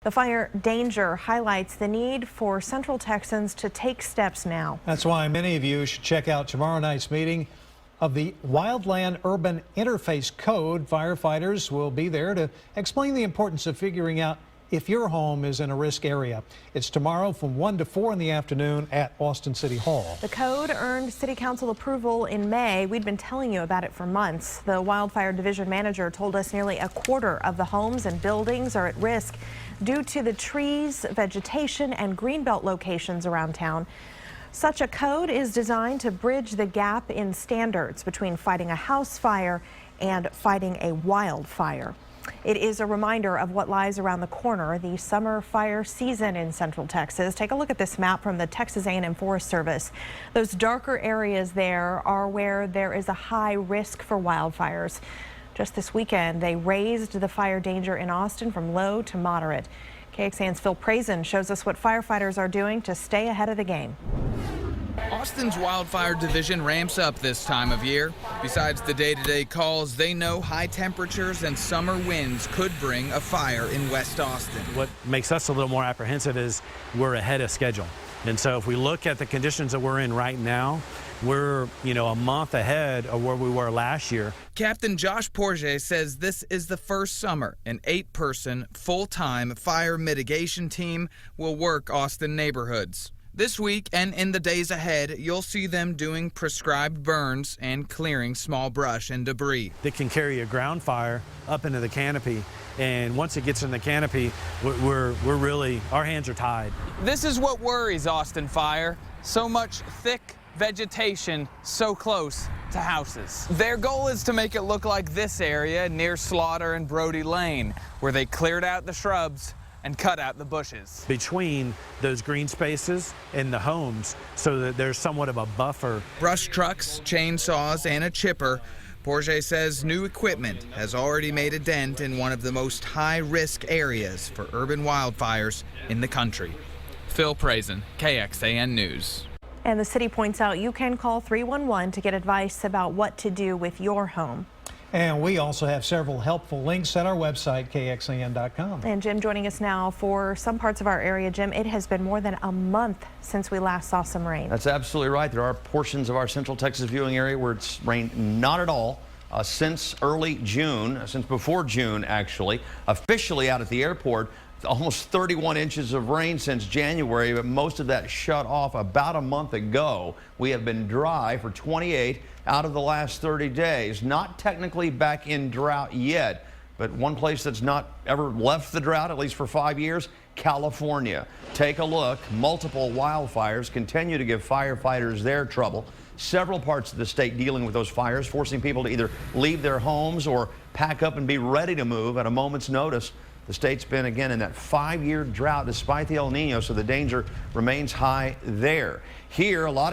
The fire danger highlights the need for Central Texans to take steps now. That's why many of you should check out tomorrow night's meeting of the Wildland Urban Interface Code. Firefighters will be there to explain the importance of figuring out if your home is in a risk area. It's tomorrow from 1 to 4 in the afternoon at Austin City Hall. The code earned City Council approval in May. We'd been telling you about it for months. The Wildfire Division manager told us nearly a quarter of the homes and buildings are at risk due to the trees, vegetation, and greenbelt locations around town. Such a code is designed to bridge the gap in standards between fighting a house fire and fighting a wildfire. It is a reminder of what lies around the corner, the summer fire season in Central Texas. Take a look at this map from the Texas A&M Forest Service. Those darker areas there are where there is a high risk for wildfires. Just this weekend, they raised the fire danger in Austin from low to moderate. KXAN's Phil Prazen shows us what firefighters are doing to stay ahead of the game. Austin's wildfire division ramps up this time of year. Besides the day-to-day calls, they know high temperatures and summer winds could bring a fire in West Austin. What makes us a little more apprehensive is we're ahead of schedule. And so if we look at the conditions that we're in right now, we're, a month ahead of where we were last year. Captain Josh Porge says this is the first summer an 8-person, full-time fire mitigation team will work Austin neighborhoods. This week and in the days ahead, you'll see them doing prescribed burns and clearing small brush and debris. They can carry a ground fire up into the canopy, and once it gets in the canopy, we're really, our hands are tied. This is what worries Austin Fire. So much thick vegetation so close to houses. Their goal is to make it look like this area near Slaughter and Brody Lane, where they cleared out the shrubs and cut out the bushes. Between those green spaces and the homes, so that there's somewhat of a buffer. Brush trucks, chainsaws, and a chipper. Porge says new equipment has already made a dent in one of the most high-risk areas for urban wildfires in the country. Phil Prazen, KXAN News. And the city points out you can call 311 to get advice about what to do with your home. And we also have several helpful links at our website, kxan.com. And Jim joining us now for some parts of our area. Jim, it has been more than a month since we last saw some rain. That's absolutely right. There are portions of our Central Texas viewing area where it's rained not at all since early June, since before June, actually. Officially out at the airport, almost 31 inches of rain since January, but most of that shut off about a month ago. We have been dry for 28 out of the last 30 days. Not technically back in drought yet, but one place that's not ever left the drought, at least for 5 years, California. Take a look. Multiple wildfires continue to give firefighters their trouble. Several parts of the state dealing with those fires, forcing people to either leave their homes or pack up and be ready to move at a moment's notice. The state's been, again, in that 5-year drought despite the El Nino, so the danger remains high there. Here, a lot